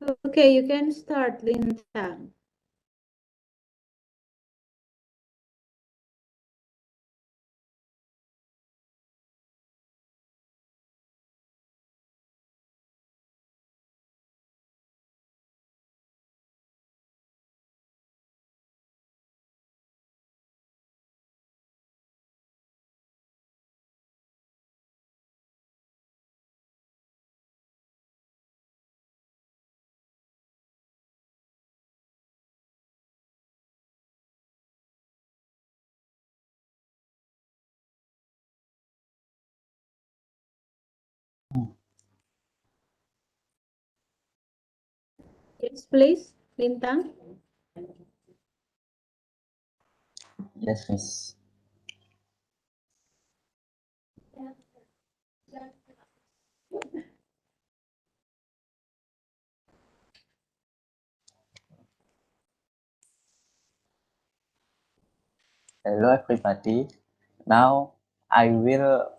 Okay, you can start, Lintang. Yes, please, Lintang. Yes, Miss. Hello, everybody. Now I will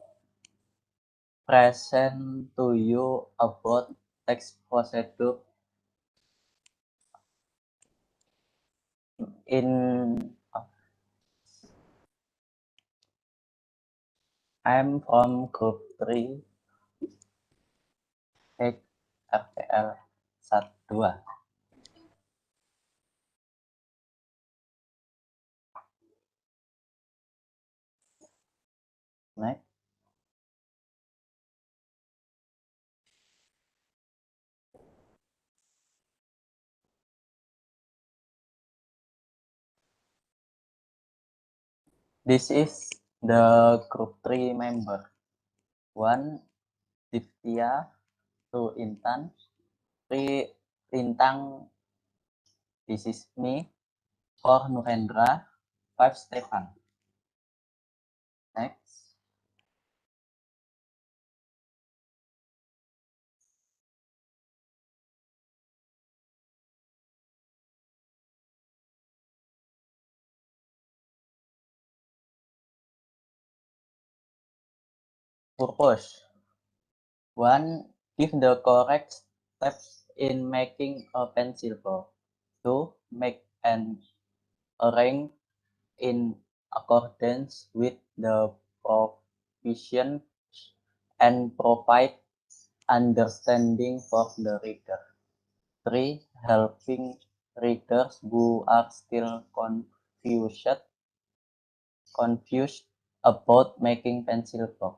present to you about text procedure in. I'm from group 3, RTL 2. Next. This is the group 3 member. 1, Divya. 2, Intan. 3, Lintang. This is me. 4, Nurendra. 5, Stefan. Next. Purpose. 1. Give the correct steps in making a pencil bow. 2. Make an arrange in accordance with the provisions and provide understanding for the reader. 3. Helping readers who are still confused about making pencil bow.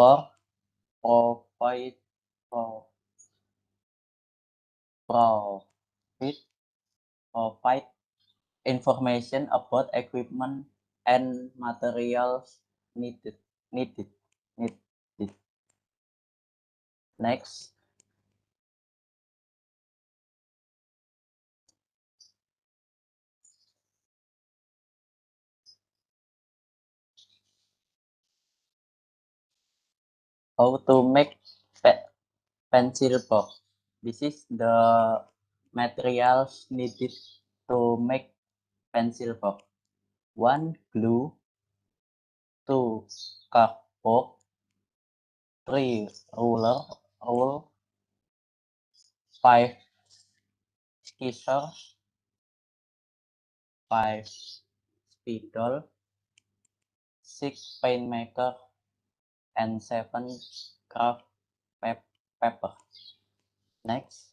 4. Provide pro- profit provide information about equipment and materials needed. needed. needed. Next, how to make pencil box. This is the materials needed to make pencil box. 1. Glue. 2. Cardboard. 3. Rule. 5. Scissors. 5. Spidol. 6. Paint maker. And 7. Craft paper. Next.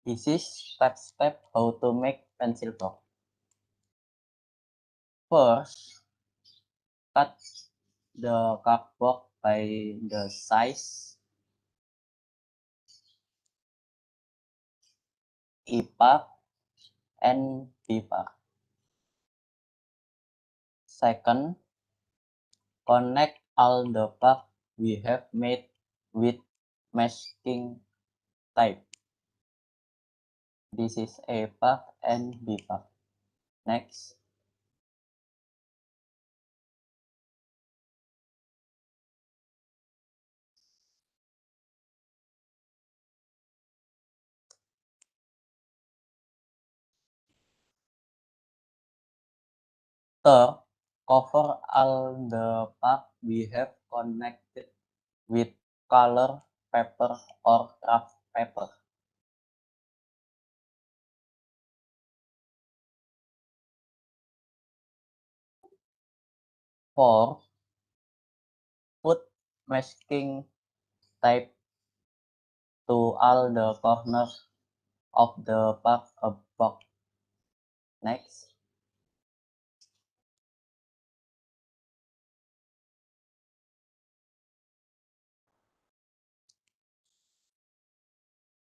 This is step how to make pencil box. First, cut the cardboard by the size E part and B part. Second, connect all the parts we have made with masking tape. This is A part and B part. Next, To cover all the part we have connected with color paper or craft paper. 4. Put masking tape to all the corners of the part above. Next.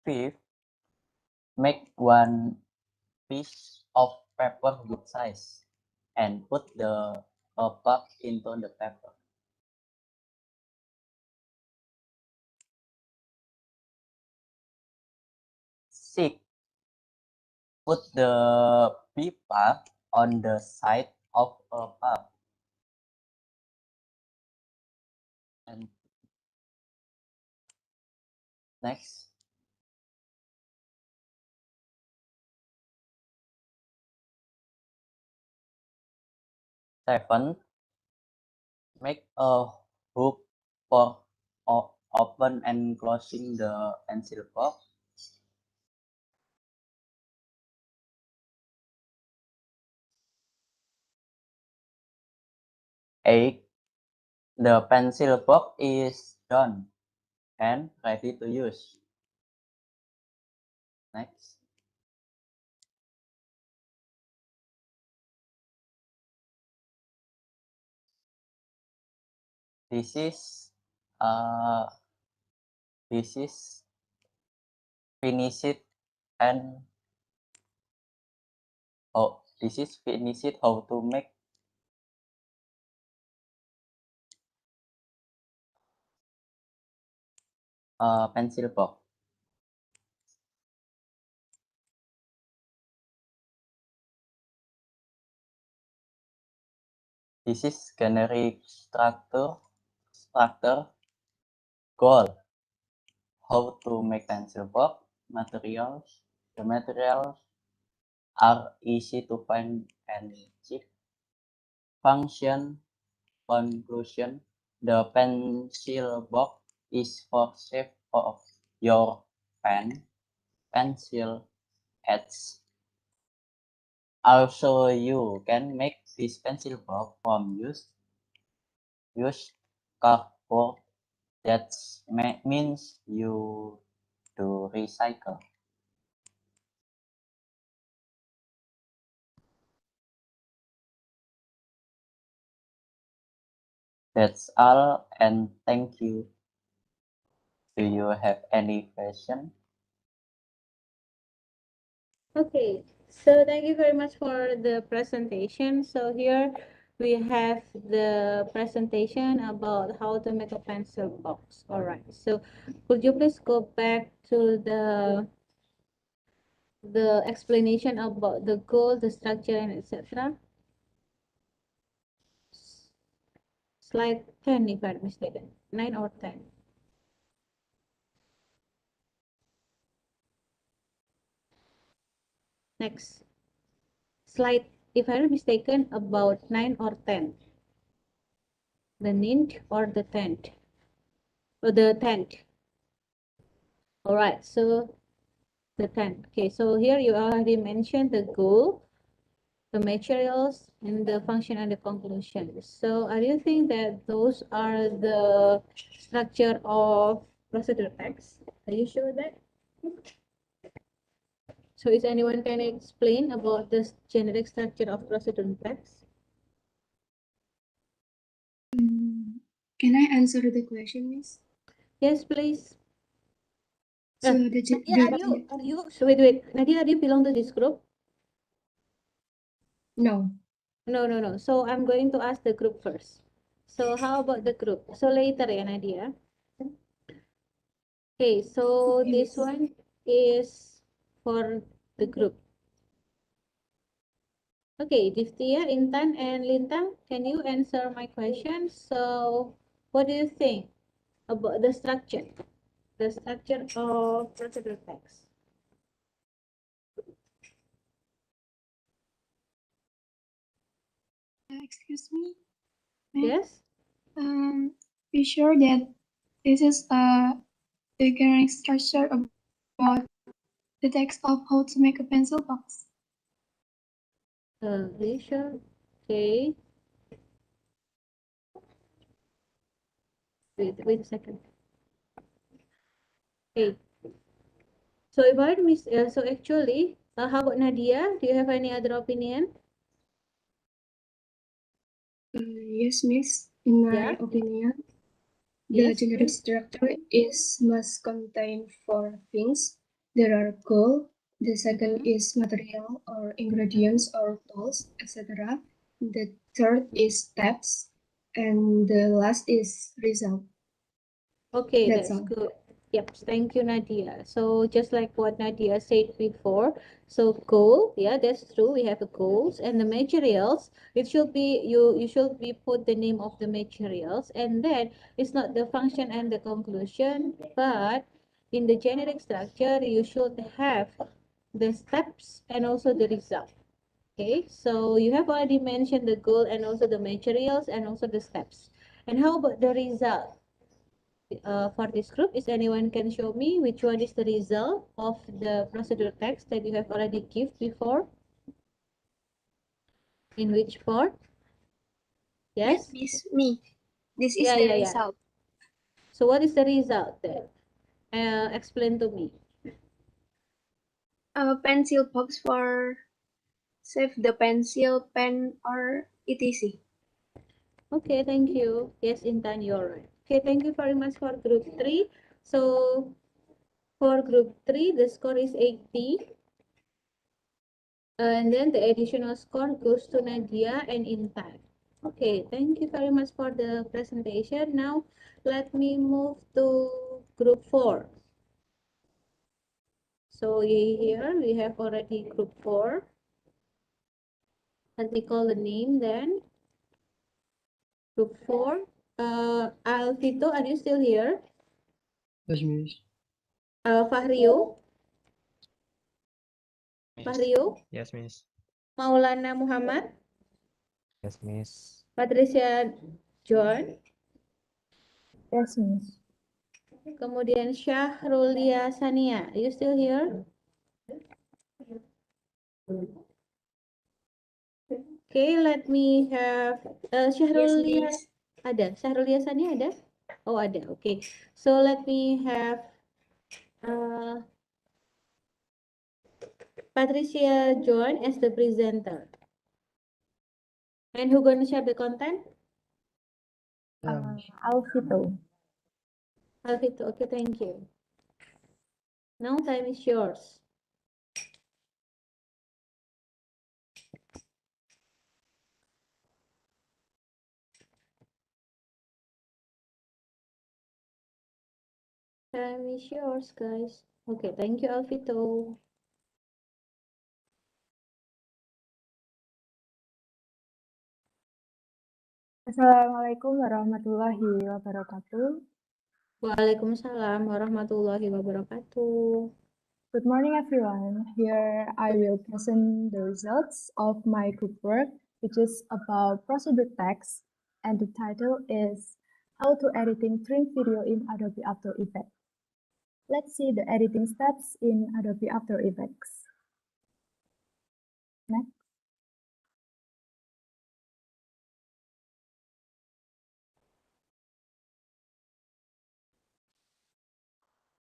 Fifth, make one piece of paper good size and put the part into the paper. 6. Put the B part on the side of a part. And next. 7. Make a hook for open and closing the pencil box. 8. The pencil box is done and ready to use. Next. This is uh this is finished and how to make a pencil box. This is generic structure goal. How to make pencil box. Materials. The materials are easy to find and cheap. Function. Conclusion. The pencil box is for shape of your pen, pencil, heads. Also, you can make this pencil box from used cardboard. That means you do recycle. That's all, and thank you. Do you have any question? Okay, so thank you very much for the presentation. So here we have the presentation about how to make a pencil box. All right, so could you please go back to the explanation about the goal, the structure, and etc. Slide 10, if I'm not mistaken, 9 or 10. Next slide, if I'm not mistaken, about 9 or 10. The ninth or the 10th, or the 10th. All right, so the 10th. Okay, so here you already mentioned the goal, the materials, and the function and the conclusion. So are you think that those are the structure of procedure text? Are you sure that? So is anyone can explain about this generic structure of procedure text? Can I answer the question, Miss? Yes, please. So Nadia, are you, so wait, Nadia, are you belong to this group? no. No. So I'm going to ask the group first. So how about the group? So later, yeah, Nadia. Okay, so Okay, this Miss. one is for the group. Okay, Divya, Intan, and Lintang, can you answer my question? So what do you think about the structure? The structure of procedure text. Excuse me, ma'am. Yes? Be sure that this is a beginning structure about the text of how to make a pencil box. Sure. Okay. Wait a second. Okay. So if I miss, so actually, how about Nadia? Do you have any other opinion? Yes, miss. In my Yeah. opinion, the Yes. generic structure is must contain four things. There are goal. The second is material or ingredients or tools, etc. The third is steps, and the last is result. Okay, That's that's all. good. Yep, thank you, Nadia. So just like what Nadia said before, so goal, yeah, that's true. We have a goals and the materials. It should be you should be put the name of the materials, and then it's not the function and the conclusion, but in the generic structure you should have the steps and also the result. Okay, so you have already mentioned the goal and also the materials and also the steps. And how about the result? For this group, is anyone can show me which one is the result of the procedure text that you have already give before? In which part? Yes, Yes? miss, me. This is Yeah, the yeah, yeah. result. So what is the result then? Explain to me. A pencil box for save the pencil, pen, or etc. Okay, thank you. Yes, Intan, you're right. Okay, thank you very much for group 3. So for group 3, the score is 80. And then the additional score goes to Nadia and Intan. Okay, thank you very much for the presentation. Now, let me move to group 4. So here we have already group 4. Let me call the name then. Group 4. Alvito, are you still here? Yes, miss. Fahrio? Fahrio? Yes, miss. Maulana Muhammad? Yes, miss. Patricia John? Yes, miss. Kemudian Syahrulia Sania. Are you still here? Okay, let me have Yes, Syahrulia. miss. Ada? Syahrulia Sania ada? Oh, ada. Okay. So let me have uh, Patricia John as the presenter. And who gonna share the content? Alvito. Alvito. Okay, thank you. Now time is yours. Time is yours, guys. Okay, thank you, Alvito. Assalamualaikum warahmatullahi wabarakatuh. Waalaikumsalam warahmatullahi wabarakatuh. Good morning, everyone. Here I will present the results of my group work, which is about procedure text, and the title is How to Editing Trim Video in Adobe After Effects. Let's see the editing steps in Adobe After Effects. Next.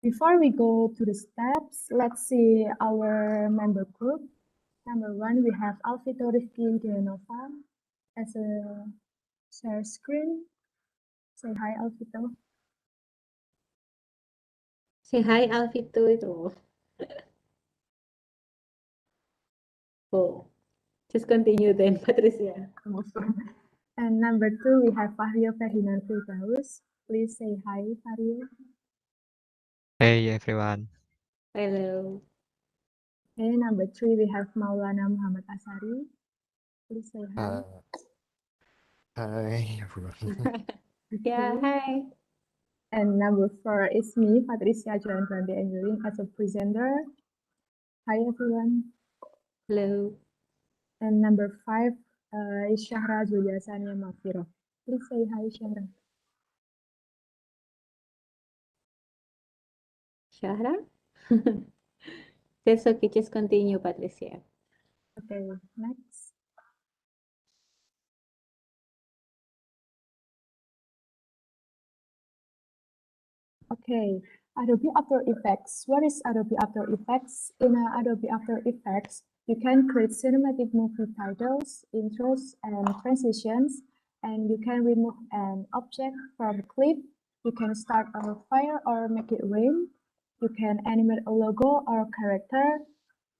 Before we go to the steps, let's see our member group. Number 1, we have Alvito Rifki Deonova as a share screen. Say hi, Alvito. Say hi, Alvito itu. Oh, just continue then, Patricia. And number 2, we have Fahrio Ferdinand Firdaus. Please say hi, Fahrio. Hey everyone. Hello. Okay, number 3, we have Maulana Muhammad Asari. Please say hi. Hi everyone. Yeah, Okay. hi. And number 4 is me, Patricia Joan Grande Angelin, as a presenter. Hi, everyone. Hello. And number 5, is Syahra Julia Sania Mafiro. Please say hi, Syahra. Shahra? That's okay, just continue, Patricia. Okay, next. Okay, Adobe After Effects. What is Adobe After Effects? In Adobe After Effects, you can create cinematic movie titles, intros, and transitions, and you can remove an object from a clip. You can start a fire or make it rain. You can animate a logo or character.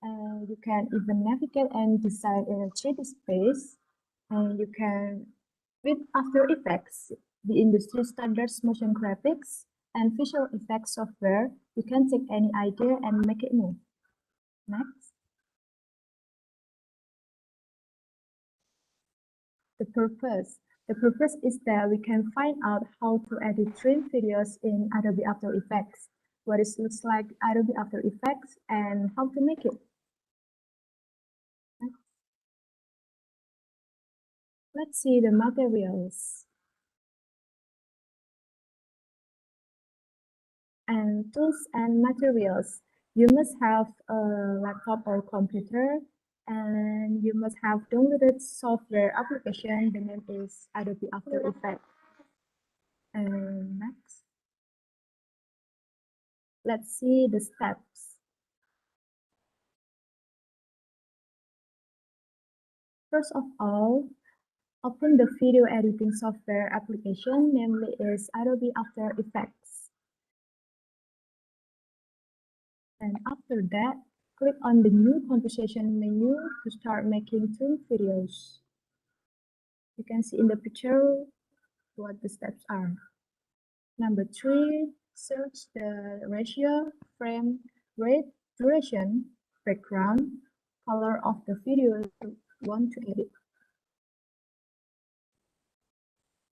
And you can even navigate and design in a 3D space. And you can, with After Effects, the industry standards motion graphics, and visual effects software, you can take any idea and make it move. Next. The purpose. The purpose is that we can find out how to edit trim videos in Adobe After Effects, what it looks like Adobe After Effects, and how to make it. Next. Let's see the materials. And tools and materials. You must have a laptop or computer, and you must have downloaded software application. The name is Adobe After Effects. And next, let's see the steps. First of all, open the video editing software application, namely is Adobe After Effects. And after that, click on the new composition menu to start making trim videos. You can see in the picture what the steps are. Number 3, search the ratio, frame rate, duration, background, color of the video you want to edit.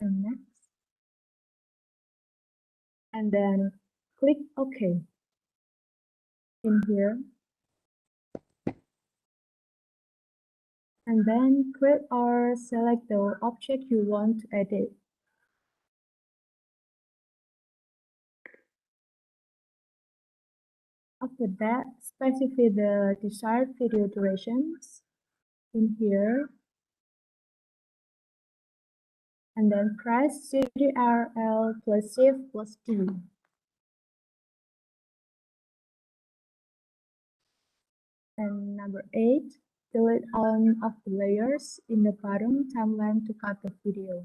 And next. And then click OK. In here. And then create or select the object you want to edit. After that, specify the desired video durations in here. And then press Ctrl plus Shift plus D. And number 8, delete all of the layers in the bottom timeline to cut the video.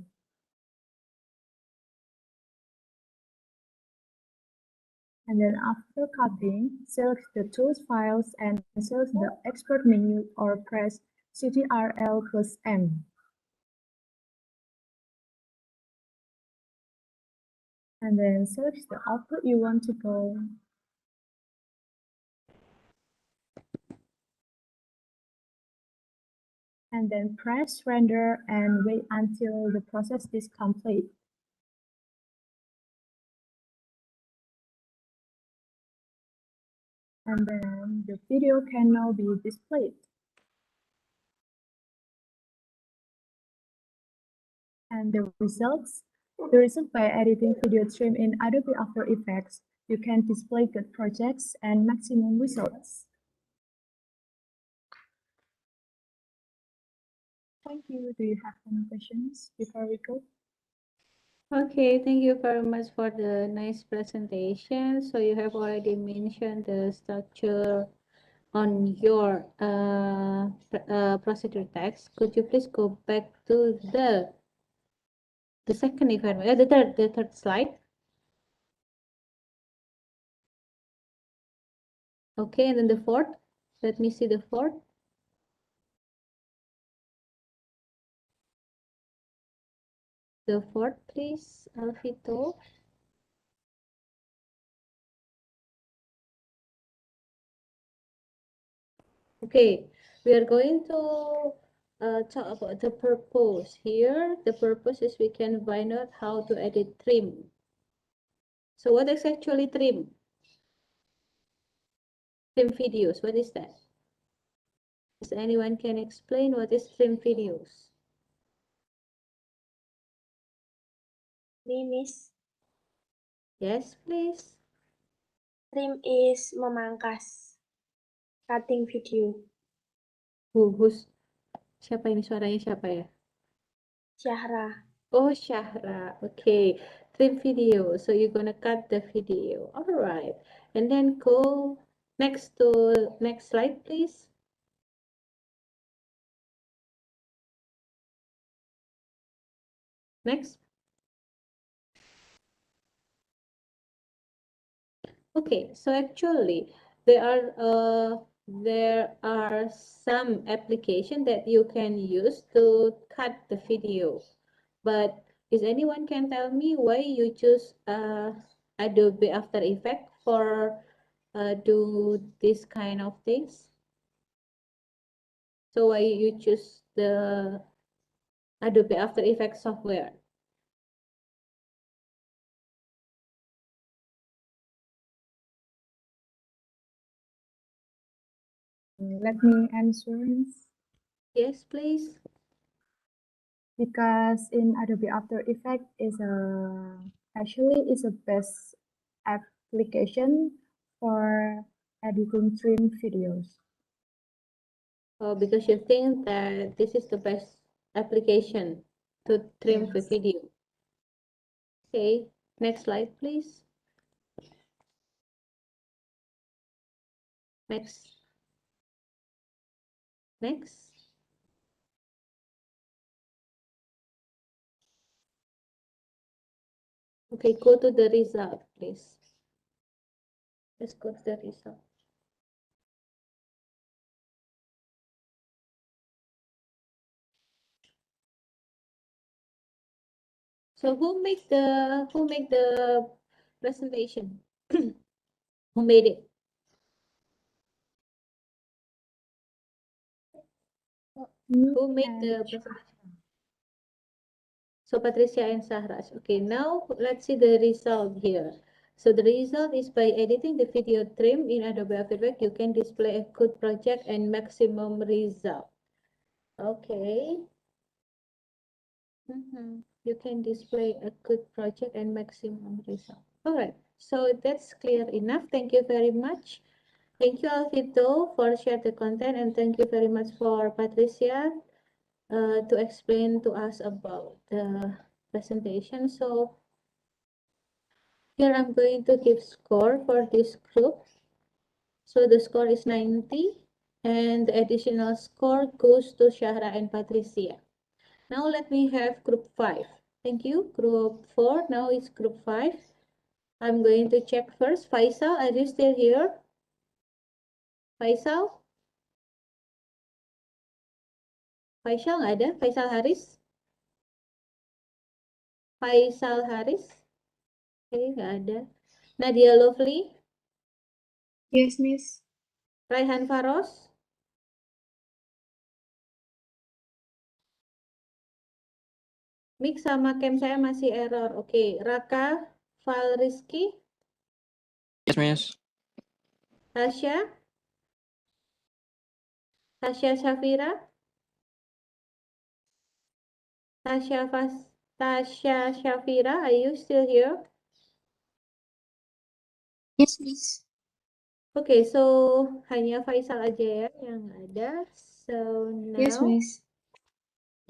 And then after cutting, select the tools files and select the export menu or press Ctrl plus M. And then select the output you want to go. And then press render and wait until the process is complete. And then the video can now be displayed. And the results by editing video trim in Adobe After Effects, you can display good projects and maximum results. Thank you. Do you have any questions before we go? Okay, thank you very much for the nice presentation. So you have already mentioned the structure on your procedure text. Could you please go back to the second environment, the third slide? Okay, and then the fourth. Let me see the fourth. The fourth, please, Alfito. Okay, we are going to talk about the purpose. Here, the purpose is we can find out how to edit trim. So what is actually trim? Trim videos, what is that? Does anyone can explain what is trim videos? Me, Miss. Yes, please. Trim is memangkas. Cutting video. Siapa ini suaranya siapa ya? Syahra. Oh, Shahra. Okay. Trim video. So you're gonna cut the video. All right. And then go next slide, please. Next. Okay, so actually there are some application that you can use to cut the video. But is anyone can tell me why you choose Adobe After Effects for do this kind of things? So why you choose the Adobe After Effects software? Let me answer. Yes, please. Because in Adobe After Effects is a best application for editing trim videos. Because you think that this is the best application to trim the Yes. video. Okay, next slide, please. Next. Okay, go to the result, please. Let's go to the result. So who make the presentation? Who made it? Who made the presentation? So Patricia and Sahraj. Okay, now let's see the result here. So the result is by editing the video trim in Adobe After Effects, you can display a good project and maximum result. Okay. You can display a good project and maximum result. All right, so that's clear enough. Thank you very much. Thank you, Alvito, for share the content, and thank you very much for Patricia to explain to us about the presentation. So here I'm going to give score for this group. So the score is 90, and the additional score goes to Shahra and Patricia. Now let me have group 5. Thank you. Group 4. Now it's group 5. I'm going to check first. Faisal, are you still here? Faisal? Faisal nggak ada? Faisal Haris? Faisal Haris? Oke, nggak ada. Nadia Lovely? Yes, Miss. Raihan Faros? Mix sama cam saya masih error. Oke, Raka Valrizky? Yes, Miss. Tasya? Tasya Shafira? Tasya Shafira, are you still here? Yes, Miss. Oke, so hanya Faisal aja ya yang ada. So Yes, now, Miss.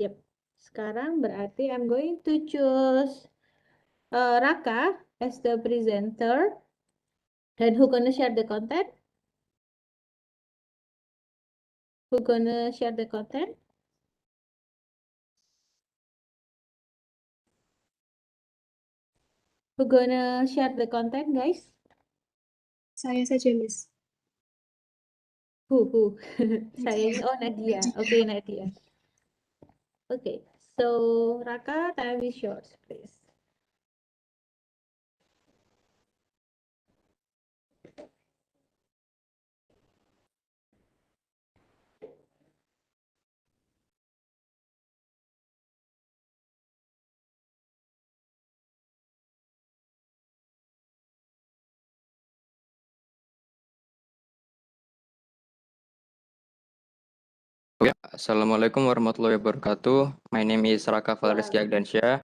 yep. Sekarang berarti I'm going to choose Raka as the presenter. And who gonna share the content? Who gonna share the content? Who gonna share the content, guys? Saya saja, Miss. Who? Saya Nadia. ini, oh Nadia. Nadia. Okay, Nadia. Okay, so Raka, time is yours, please. Ya, Assalamualaikum warahmatullahi wabarakatuh. My name is Raka Valrizky Agdansyah,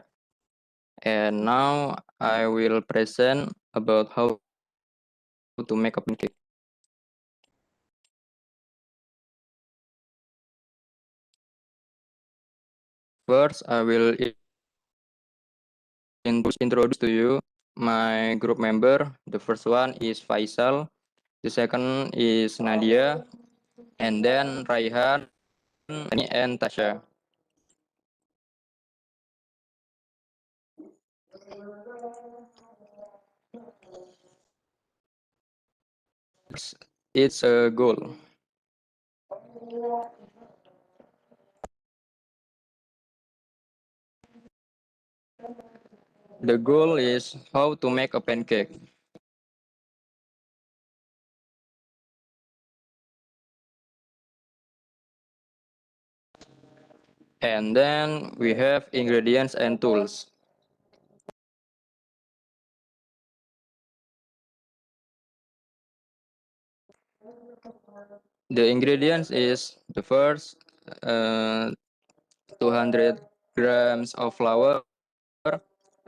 And now I will present about how to make a pancake. First, I will introduce to you my group member. The first one is Faisal, the second is Nadia, and then Raihan and Tasha. It's a goal. The goal is how to make a pancake. And then we have ingredients and tools. The ingredients is the first 200 grams of flour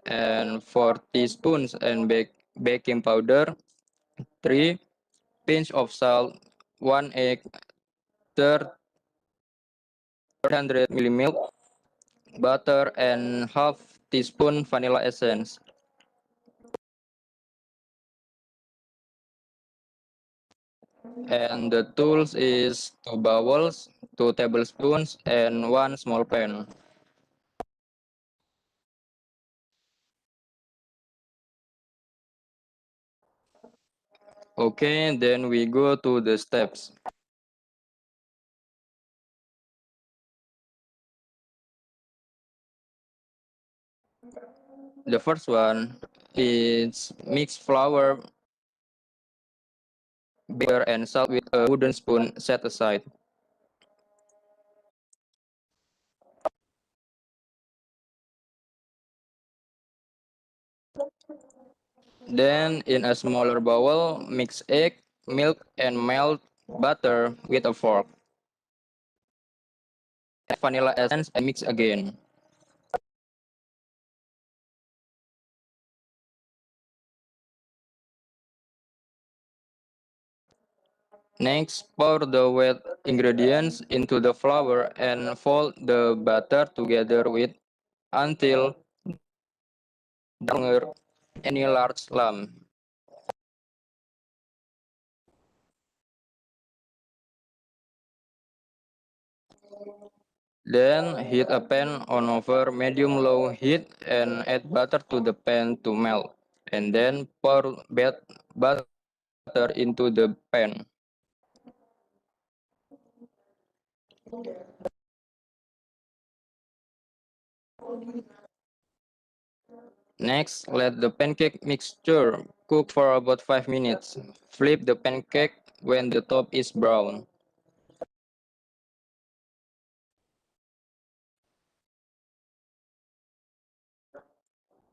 and 4 teaspoons and baking powder, 3 pinch of salt, 1 egg, 300 milk, butter, and half teaspoon vanilla essence. And the tools is 2 bowls, 2 tablespoons, and 1 small pan. Okay, then we go to the steps. The first one is mix flour, butter, and salt with a wooden spoon set aside. Then, in a smaller bowl, mix egg, milk, and melt butter with a fork. Add vanilla essence and mix again. Next, pour the wet ingredients into the flour and fold the butter together with until longer any large lump. Then heat a pan on over medium-low heat and add butter to the pan to melt. And then pour butter into the pan. Next, let the pancake mixture cook for about 5 minutes. Flip the pancake when the top is brown.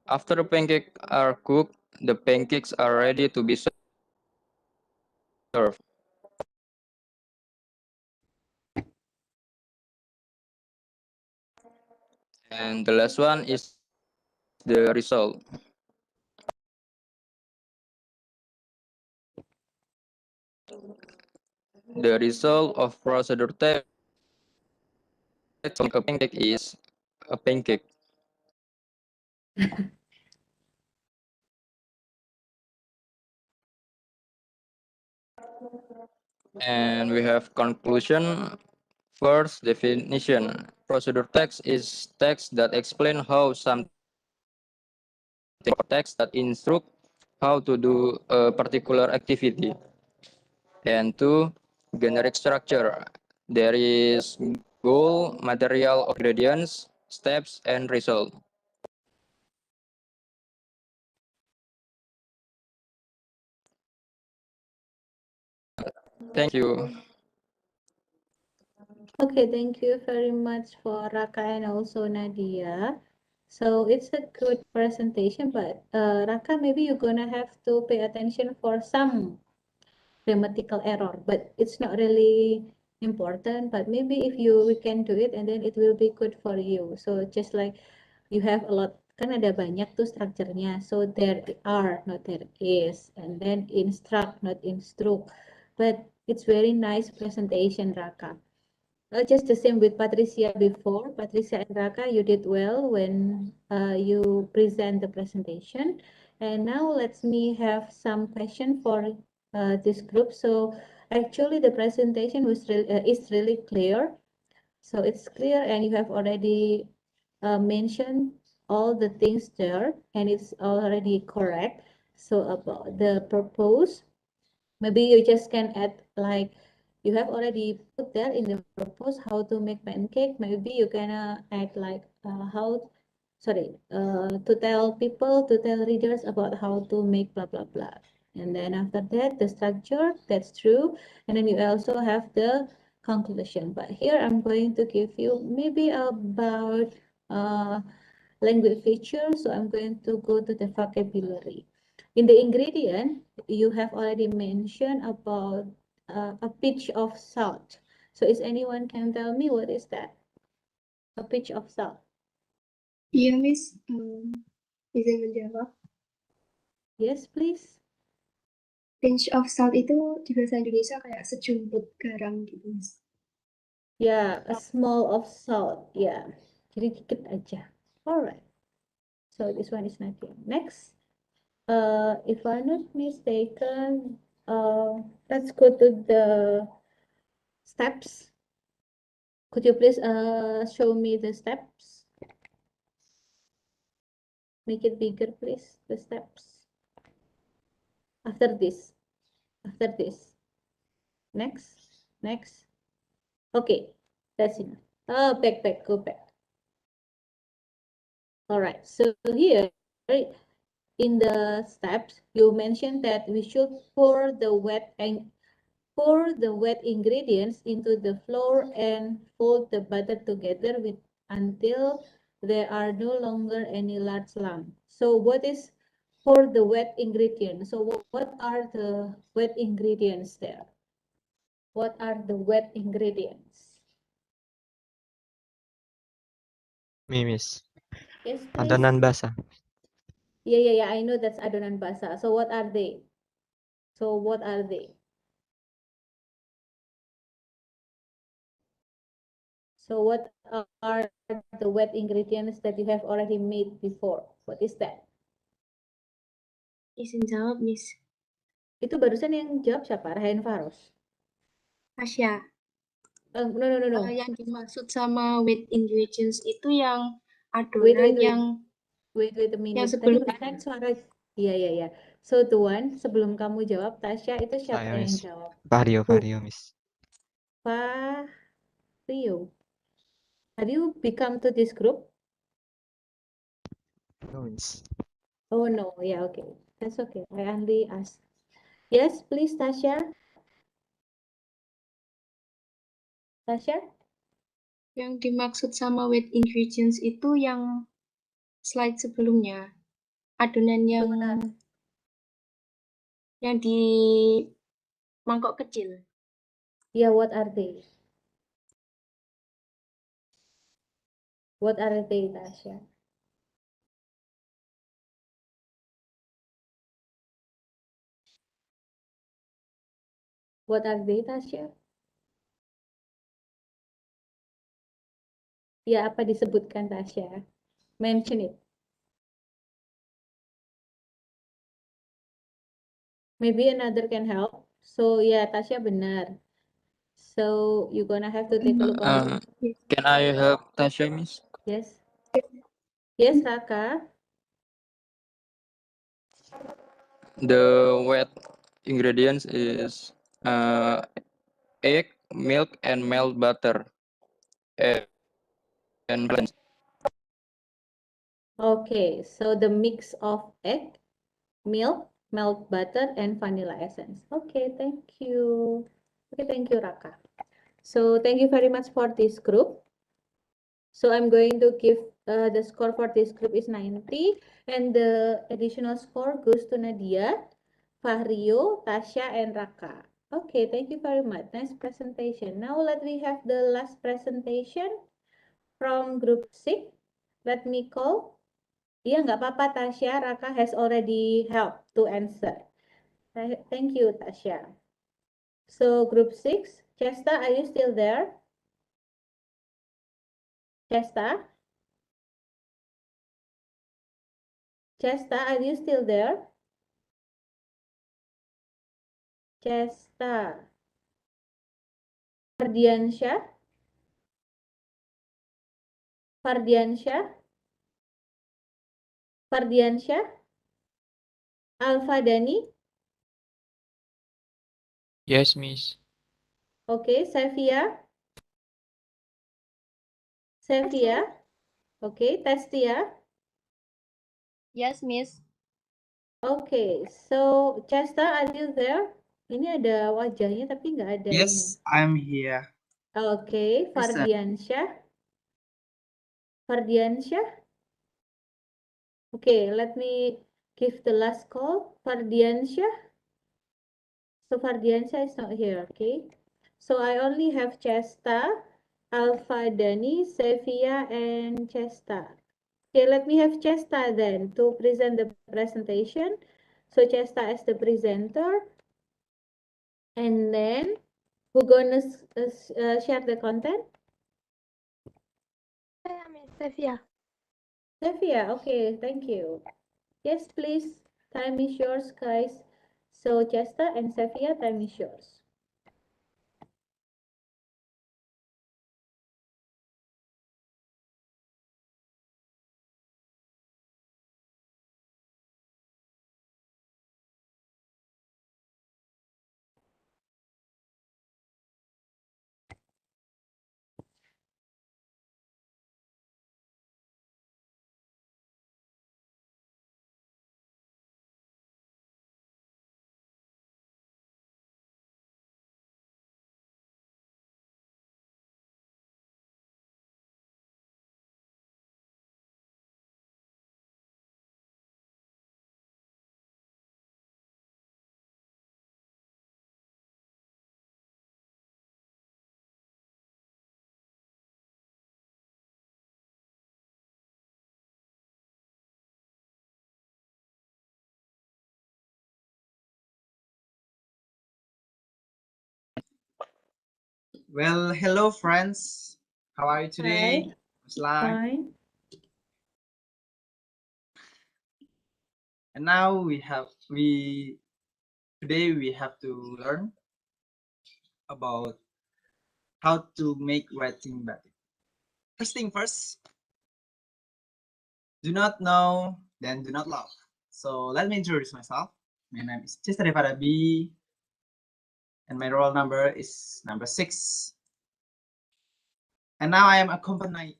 After the pancakes are cooked, the pancakes are ready to be served. And the last one is the result. The result of procedure test of a pancake is a pancake. And we have conclusion. First definition. Procedure text is text that explain how something, text that instruct how to do a particular activity. And two, generic structure. There is goal, material, ingredients, steps, and result. Thank you. Okay, thank you very much for Raka and also Nadia. So it's a good presentation, but Raka, maybe you're gonna have to pay attention for some grammatical error, but it's not really important. But maybe if you we can do it, and then it will be good for you. So just like you have a lot kan ada banyak tuh strukturnya. So there are, not there is, and then instruct, not instruct. But it's very nice presentation, Raka. Just the same with Patricia before. Patricia and Raka, you did well when you present the presentation. And now let me have some question for this group. So actually the presentation was is really clear. So it's clear and you have already mentioned all the things there and it's already correct. So about the purpose, maybe you just can add like you have already put there in the purpose how to make pancake. Maybe you can add like how, sorry, to tell people, to tell readers about how to make blah blah blah. And then after that, the structure, that's true. And then you also have the conclusion. But here I'm going to give you maybe about language feature. So I'm going to go to the vocabulary. In the ingredient, you have already mentioned about a pinch of salt. So is anyone can tell me what is that? A pinch of salt. Iya, Miss. Izin menjawab. Yes, please. Pinch of salt itu di bahasa Indonesia kayak sejumput garam gitu, Miss. Yeah, a small of salt. Yeah. Jadi dikit aja. Alright. So this one is not here. Next. If I'm not mistaken, let's go to the steps. Could you please show me the steps? Make it bigger, please, the steps. After this. Next. Okay, that's enough. Back, go back. All right, so here in the steps, you mentioned that we should pour the wet ingredients into the flour and fold the butter together until there are no longer any large lumps. So what is for the wet ingredients? So what are the wet ingredients there? What are the wet ingredients? Miss. Yes, please. Adonan basah. Yeah. I know that's adonan basah. So what are they? So what are they? So what are the wet ingredients that you have already made before? What is that? Izin jawab, Miss. Itu barusan yang jawab siapa? Rahain Faros. Tasya. No. Yang dimaksud sama wet ingredients itu yang Wait. adonan yang Wait a minute. yang Tadi sebelumnya. barusan suara. Iya. So Tuan, sebelum kamu jawab, Tasya itu siapa Saya, yang Miss. jawab? Vario, Miss. Rio. Have you become to this group? No, Miss. Oh no, yeah, okay. That's okay. I only asked. Yes, please, Tasya. Tasya? Yang dimaksud sama wet ingredients itu yang slide sebelumnya. Adonan yang di mangkok kecil. Yeah, what are they? What are they, Tasya? What are they, Tasya? Ya, apa disebutkan, Tasya? Mention it. Maybe another can help. So, yeah, Tasya benar. So, you're gonna have to take a look on it. Can I help Tasha, Miss? Yes. Yes, Raka. The wet ingredients is egg, milk, and melt butter. And blend. Okay, so the mix of egg, milk, melt butter, and vanilla essence. Okay, thank you. Okay, thank you, Raka. So, thank you very much for this group. So I'm going to give the score for this group is 90 and the additional score goes to Nadia, Fahrio, Tasha, and Raka. Okay, thank you very much. Nice presentation. Now let me have the last presentation from group 6. Let me call Iya, nggak apa-apa, Tasya. Raka has already helped to answer. Thank you, Tasya. So, group 6, Chesta, are you still there? Chesta? Chesta, are you still there? Chesta. Fardiansyah? Fardiansyah? Fardiansyah? Alfa Dani? Yes, Miss. Okay, Safia? Safia? Okay, Testia? Yes, Miss. Okay, so Chesta, are you there? Ini ada wajahnya tapi nggak ada ini. Yes, I'm here. Okay, Listen. Fardiansyah? Fardiansyah? Okay, let me give the last call. Fardiansyah? So Fardiansyah is not here, okay? So I only have Chesta, Alfa Dani, Safia, and Chesta. Okay, let me have Chesta then to present the presentation. So Chesta as the presenter. And then who gonna share the content? Safia. Safia, okay, thank you. Yes, please. Time is yours, guys. So Chesta and Safia, time is yours. Well, hello friends. How are you today? Hi. It's like, Fine. and now today we have to learn about how to make writing batik. First thing first, do not know, then do not love. So let me introduce myself. My name is Chester B, and my roll number is number 6. And now I am accompanied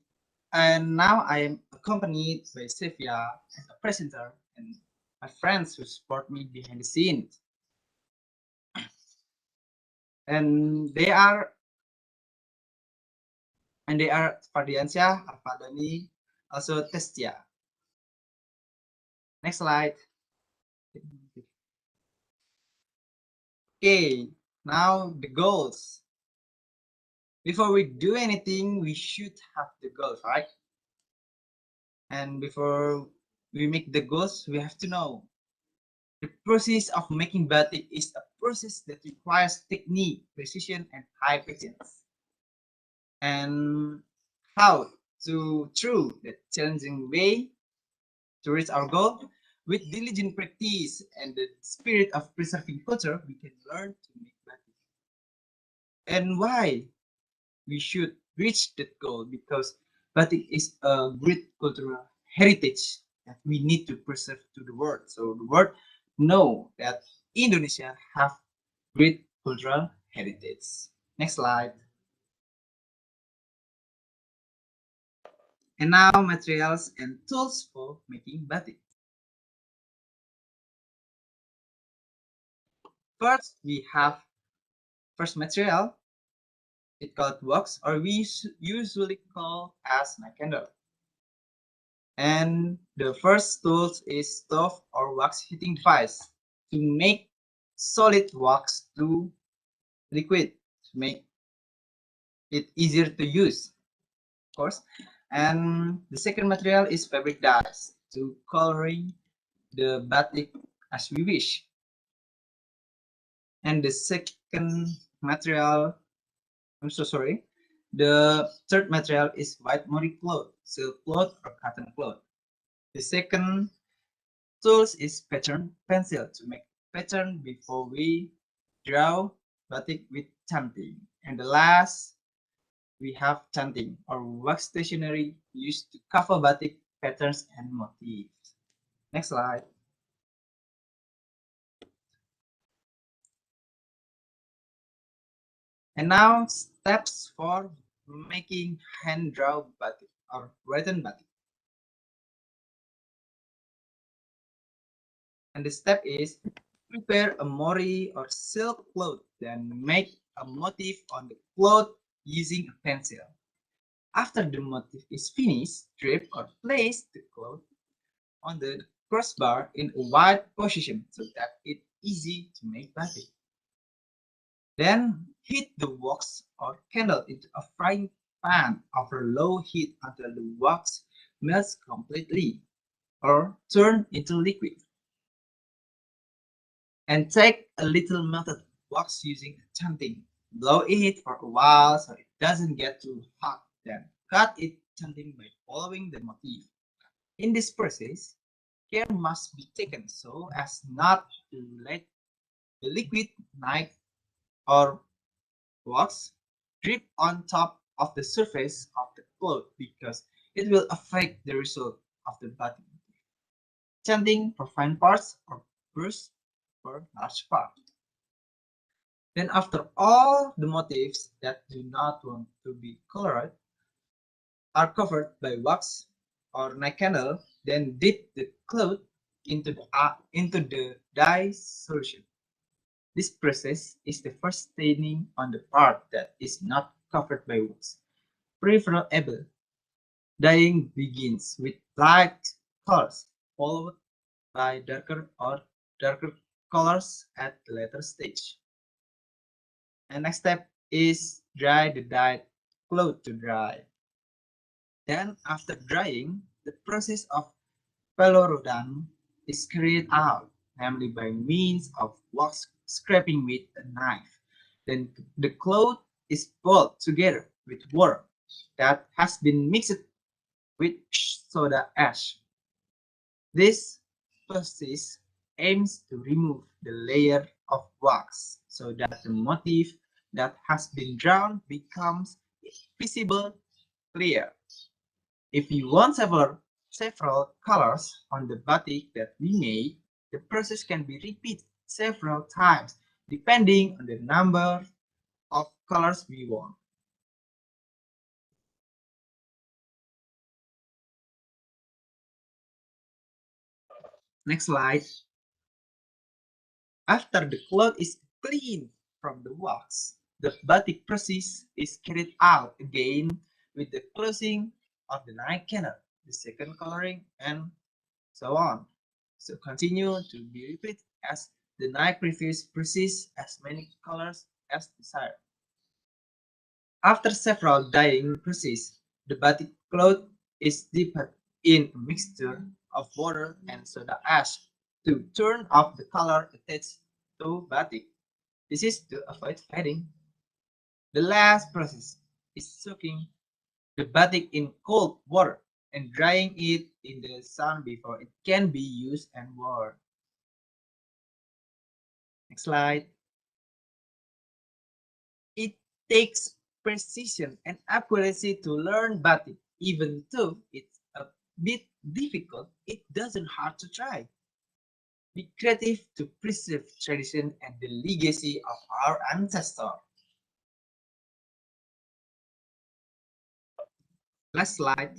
by Sylvia as a presenter and my friends who support me behind the scenes. And they are Fardiansyah, Alfadani, also Testia. Next slide. Okay, now the goals. Before we do anything, we should have the goals, right? And before we make the goals, we have to know the process of making batik is a process that requires technique, precision, and high patience. And how to, through the challenging way to reach our goal, with diligent practice and the spirit of preserving culture, we can learn to make batik. And why we should reach that goal? Because batik is a great cultural heritage that we need to preserve to the world. So the world know that Indonesia have great cultural heritage. Next slide. And now materials and tools for making batik. First, we have first material. It called wax, or we usually call as candle. And the first tool is stove or wax heating device to make solid wax to liquid, to make it easier to use, of course. And the second material is fabric dyes. to coloring the batik as we wish. And the second material, I'm so sorry, the third material is white mori cloth, silk cloth or cotton cloth. The second tools is pattern pencil to make pattern before we draw batik with chanting. And the last, we have chanting or wax stationery used to cover batik patterns and motifs. Next slide. And now steps for making hand draw batik or written batik. And the step is prepare a mori or silk cloth, then make a motif on the cloth using a pencil. After the motif is finished, drape or place the cloth on the crossbar in a wide position so that it's easy to make batik. Then heat the wax or candle into a frying pan over low heat until the wax melts completely or turn into liquid. And take a little melted wax using a chanting. Blow it for a while so it doesn't get too hot. Then cut it chanting by following the motif. In this process, care must be taken so as not to let the liquid night or wax drip on top of the surface of the cloth because it will affect the result of the batik. Chanting for fine parts or brush for large parts. Then after all the motifs that do not want to be colored are covered by wax or night candle, then dip the cloth into the dye solution. This process is the first staining on the part that is not covered by wax. Preferable dyeing begins with light colors, followed by darker colors at the later stage. And next step is dry the dyed cloth to dry. Then after drying, the process of pelorodan is carried out, namely by means of wax scraping with a knife. Then the cloth is pulled together with water that has been mixed with soda ash. This process aims to remove the layer of wax so that the motif that has been drawn becomes visible clear. If you want several colors on the batik that we made, the process can be repeated several times depending on the number of colors we want. Next slide. After the cloth is cleaned from the wax, the batik process is carried out again with the closing of the night candle, the second coloring, and so on. So continue to be repeated as the night previous process as many colors as desired. After several dyeing processes, the batik cloth is dipped in a mixture of water and soda ash to turn off the color attached to batik. This is to avoid fading. The last process is soaking the batik in cold water and drying it in the sun before it can be used and worn. Next slide. It takes precision and accuracy to learn batik. Even though it's a bit difficult, it doesn't hurt to try. Be creative to preserve tradition and the legacy of our ancestors. Last slide.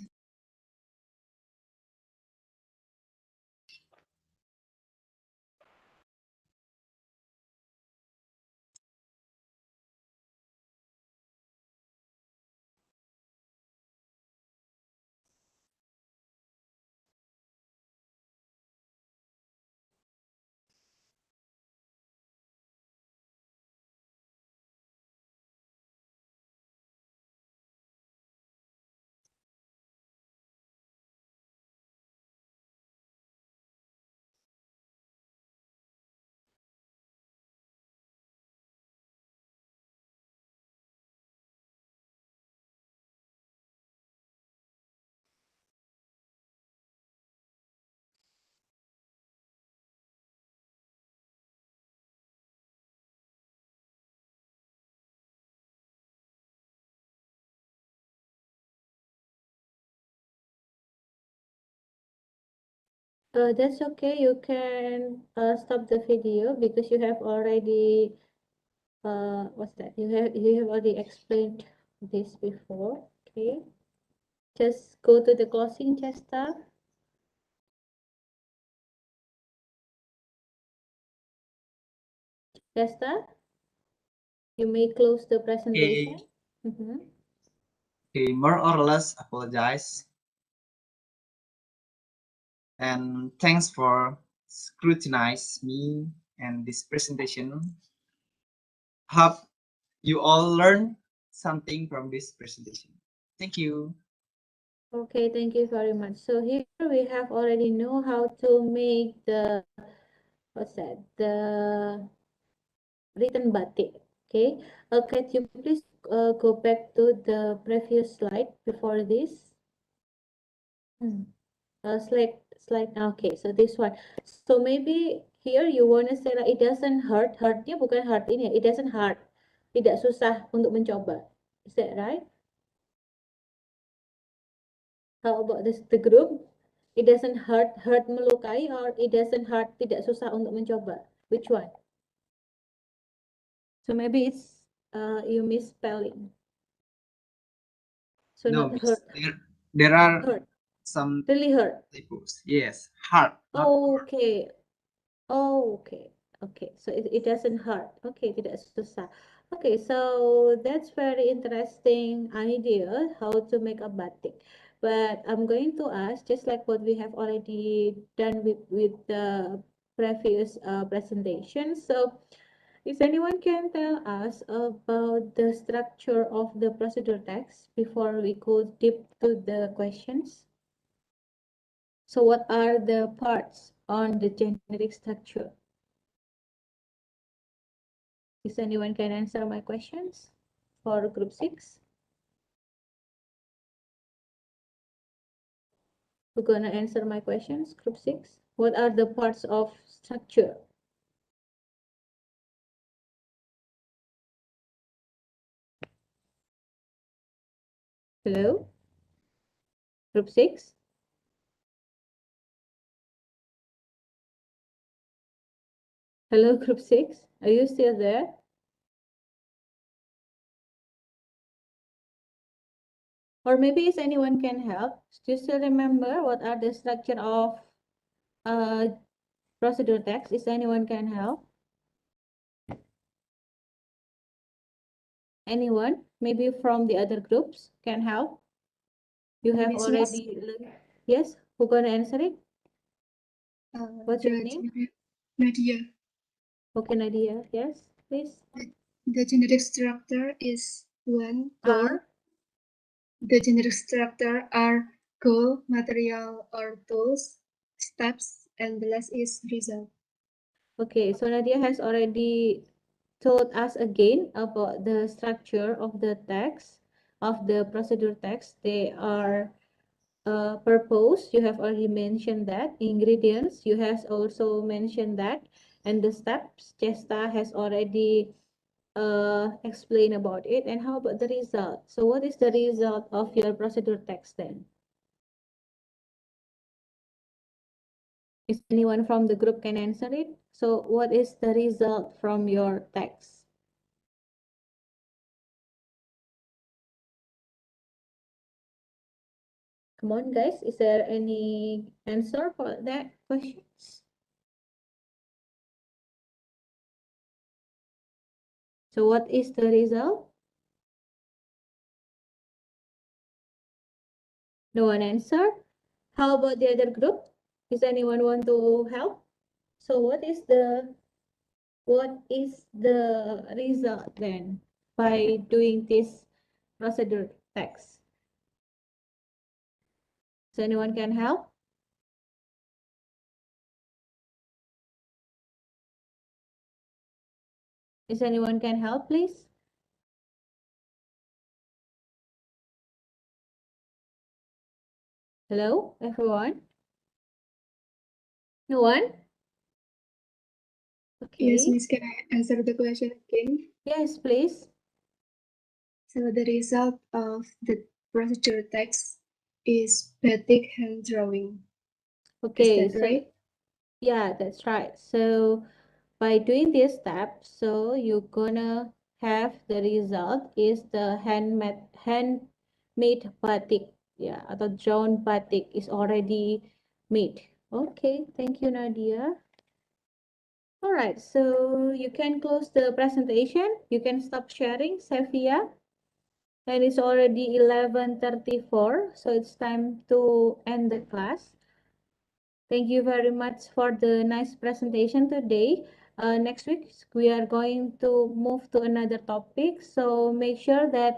That's okay. You can stop the video because you have already what's that? You have already explained this before. Okay. Just go to the closing chester. Chester, you may close the presentation. Okay, more or less apologize. And thanks for scrutinize me and this presentation. Hope you all learn something from this presentation. Thank you. Okay, thank you very much. So here we have already know how to make the what's that? The written batik. Okay. Can you please go back to the previous slide before this? Slide. Okay, so this one. So maybe here you wanna say like it doesn't hurt. Hurtnya bukan hurt ini. It doesn't hurt. Tidak susah untuk mencoba. Is that right? How about this the group? It doesn't hurt melukai or it doesn't hurt tidak susah untuk mencoba. Which one? So maybe it's you misspelling. So No, not miss. hurt. There are Hurt. some Really hurt. typos. Yes, hard. Not Okay. Okay. Okay. So it doesn't hurt. Okay, tidak susah. Okay, so that's very interesting idea how to make a batik. But I'm going to ask, just like what we have already done with the previous presentation. So if anyone can tell us about the structure of the procedure text before we go deep to the questions. So what are the parts on the generic structure? If anyone can answer my questions for group 6? Who's gonna answer my questions, group 6? What are the parts of structure? Hello? Group 6? Hello, group 6? Are you still there? Or maybe if anyone can help, do you still remember what are the structure of procedure text? If anyone can help? Anyone? Maybe from the other groups can help? You have Miss, already learned. Yes? Who gonna answer it? What's your name? Nadia. Okay, Nadia. Yes, please. The genetic structure is one Are? The genetic structure are goal, material or tools, steps, and the last is result. Okay, so Nadia has already told us again about the structure of the text, of the procedure text. They are purpose, you have already mentioned that. Ingredients, you have also mentioned that. And the steps, Chesta has already explained about it. And how about the result? So what is the result of your procedure text then? Is anyone from the group can answer it? So what is the result from your text? Come on, guys. Is there any answer for that questions? So what is the result? No one answer. How about the other group? Is anyone want to help? So what is the result then by doing this procedure text? So anyone can help? Is anyone can help, please? Hello, everyone? No one? Okay. Yes, Miss, can I answer the question again? Yes, please. So the result of the procedure text is batik hand drawing. Okay, Is that so right? yeah, that's right. So by doing this step, so you're gonna have the result is the handmade batik, yeah, atau drawn batik is already made. Okay, thank you, Nadia. All right, so you can close the presentation. You can stop sharing, Safia. And it's already 11:34, so it's time to end the class. Thank you very much for the nice presentation today. Next week, we are going to move to another topic. So make sure that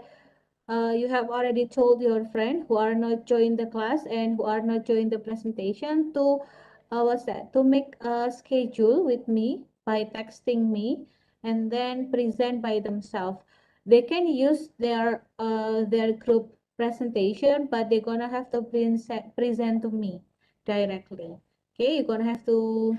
you have already told your friend who are not join the class and who are not join the presentation to what's that? To make a schedule with me by texting me and then present by themselves. They can use their group presentation, but they're gonna have to present to me directly. Okay, you're gonna have to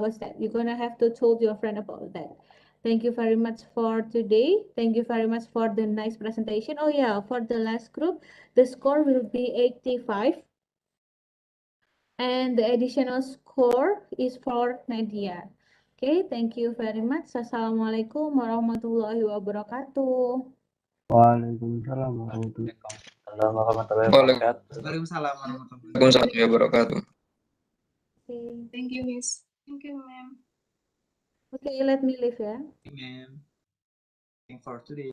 what's that? You're gonna have to told your friend about that. Thank you very much for today. Thank you very much for the nice presentation. Oh yeah, for the last group, the score will be 85. And the additional score is for Nadia. Okay, thank you very much. Assalamualaikum warahmatullahi wabarakatuh. Waalaikumsalam warahmatullahi wabarakatuh. Waalaikumsalam warahmatullahi Waalaikumsalam wabarakatuh. Okay, Thank you, Miss. Thank you, ma'am. okay, let me leave ya. wabarakatuh, ma'am. Thank you for today.